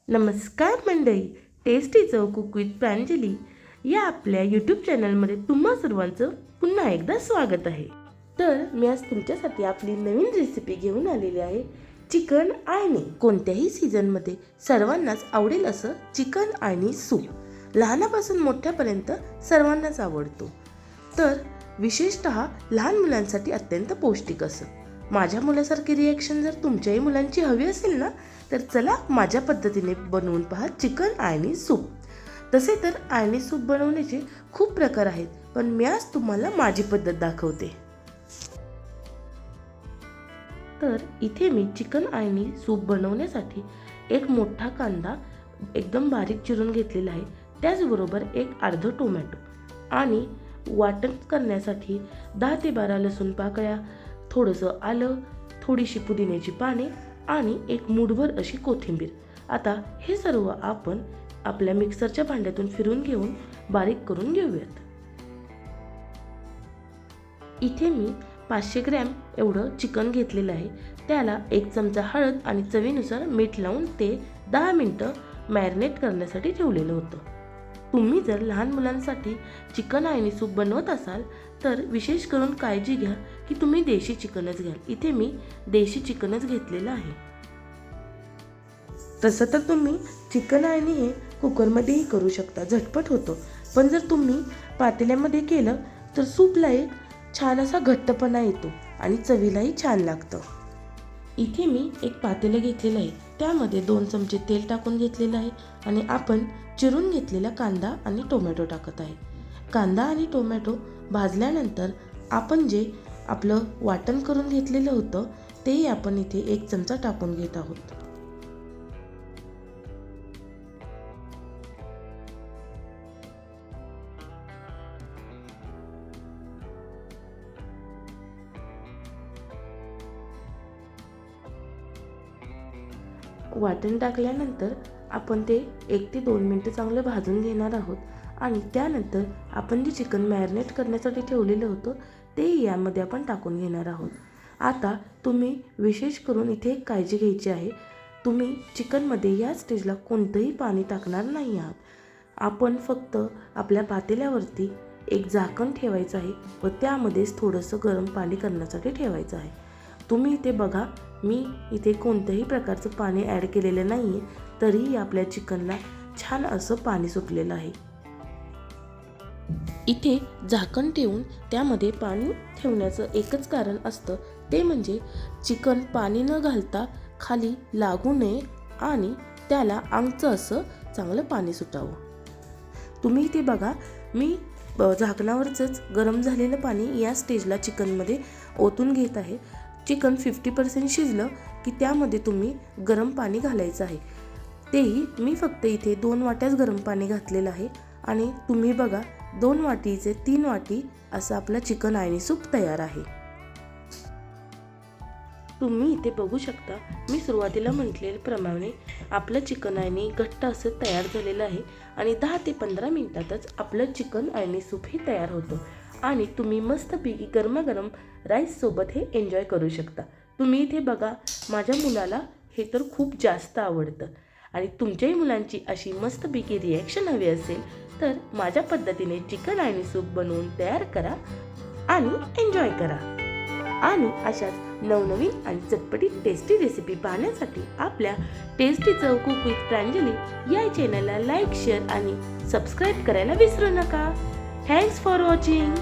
नमस्कार मंडळी, टेस्टी चव कुक विथ प्रांजली या आपल्या यूट्यूब चॅनलमध्ये तुम्हा सर्वांचं पुन्हा एकदा स्वागत आहे। तर मी आज तुमच्यासाठी आपली नवीन रेसिपी घेऊन आलेली आहे, चिकन आळणी। कोणत्याही सीझनमध्ये सर्वांनाच आवडेल असं चिकन आळणी सूप लहानापासून मोठ्यापर्यंत सर्वांनाच आवडतो। तर विशेषतः लहान मुलांसाठी अत्यंत पौष्टिक असं। माझ्या मुलासारखी रिॲक्शन जर तुमच्याही मुलांची हवी असेल ना, तर चला माझ्या पद्धतीने बनवून पहा चिकन आळणी सूप। तसे तर आळणी सूप बनवण्याचे खूप प्रकार आहेत, पण मी आज तुम्हाला माझी पद्धत दाखवते। तर इथे मी चिकन आळणी सूप बनवण्यासाठी एक मोठा कांदा एकदम बारीक चिरून घेतलेला आहे, त्याचबरोबर एक अर्धा टोमॅटो आणि वाटण करण्यासाठी 10 ते 12 लसूण पाकळ्या, थोडंसं आलं, थोडीशी पुदिन्याची पाने आणि एक मूठभर अशी कोथिंबीर। आता हे सर्व आपण आपल्या मिक्सरच्या भांड्यातून फिरून घेऊन बारीक करून घेऊयात। इथे मी 500 ग्रॅम एवढं चिकन घेतलेलं आहे, त्याला 1 चमचा हळद आणि चवीनुसार मीठ लावून ते 10 मिनिटं मॅरिनेट करण्यासाठी ठेवलेलं होतं। तुम्ही जर लहान मुलांसाठी चिकन आळणी सूप बनवत असाल तर विशेष करून काळजी घ्या की तुम्ही देशी चिकनच घ्याल। इथे मी देशी चिकनच घेतलेलं आहे। तसं तर तुम्ही चिकन आळणी हे कुकरमध्येही करू शकता, झटपट होतं। पण जर तुम्ही पातेल्यामध्ये केलं तर सूपला एक छान असा घट्टपणा येतो आणि चवीलाही छान लागतं। इथे मी एक पातेलं घेतलेलं आहे, त्यामध्ये 2 चमचे तेल टाकून घेतलेलं आहे आणि आपण चिरून घेतलेला कांदा आणि टोमॅटो टाकत आहे। कांदा आणि टोमॅटो भाजल्यानंतर आपण जे आपलं वाटण करून घेतलेलं होतं तेही आपण इथे 1 चमचा टाकून घेत आहोत। वाटण टाकल्यानंतर आपण ते 1 ते 2 मिनिटं चांगलं भाजून घेणार आहोत आणि त्यानंतर आपण जे चिकन मॅरिनेट करण्यासाठी ठेवलेलं होतं ते यामध्ये आपण टाकून घेणार आहोत। आता तुम्ही विशेष करून इथे एक काळजी घ्यायची आहे, तुम्ही चिकनमध्ये या स्टेजला कोणतंही पाणी टाकणार नाही आहात। आपण फक्त आपल्या पातेल्यावरती एक झाकण ठेवायचं आहे व त्यामध्येच थोडंसं गरम पाणी करण्यासाठी ठेवायचं आहे। तुम्ही इथे बघा, मी इथे कोणत्याही प्रकारचं पाणी ॲड केलेलं नाही आहे, तरीही आपल्या चिकनला छान असं पाणी सुटलेलं आहे। इथे झाकण ठेवून त्यामध्ये पाणी ठेवण्याचं एकच कारण असतं, ते म्हणजे चिकन पाणी न घालता खाली लागू नये आणि त्याला आंगचं असं चांगलं पाणी सुटावं। तुम्ही इथे बघा, मी झाकणावरच गरम झालेलं पाणी या स्टेजला चिकनमध्ये ओतून घेत आहे। चिकन 50% शिजलं की त्यामध्ये तुम्ही गरम पाणी घालायचं आहे। तेही मी फक्त इथे 2 वाट्याच गरम पाणी घातलेलं आहे आणि तुम्ही बघा 2 वाटीचे 3 वाटी असं आपलं चिकन आळणी सूप तयार आहे। तुम्ही इथे बघू शकता, मी सुरुवातीला म्हटलेल्याप्रमाणे आपलं चिकन आळणी घट्ट असं तयार झालेलं आहे आणि 10 ते 15 मिनिटातच आपलं चिकन आळणी सूप हे तयार होतं आणि तुम्ही मस्तपैकी गरमागरम राईस सोबत हे एन्जॉय करू शकता। तुम्ही इथे बघा, माझ्या मुलाला हे तर खूप जास्त आवडतं आणि तुमच्याही मुलांची अशी मस्तपैकी रिॲक्शन हवी असेल तर माझ्या पद्धतीने चिकन आळणी सूप बनवून तयार करा आणि एन्जॉय करा। आणि अशाच नवनवीन आणि चटपटीत टेस्टी रेसिपी पाहण्यासाठी आपल्या टेस्टी चव कुक विथ प्रांजली या चॅनलला लाईक, शेअर आणि सबस्क्राईब करायला विसरू नका। Thanks for watching.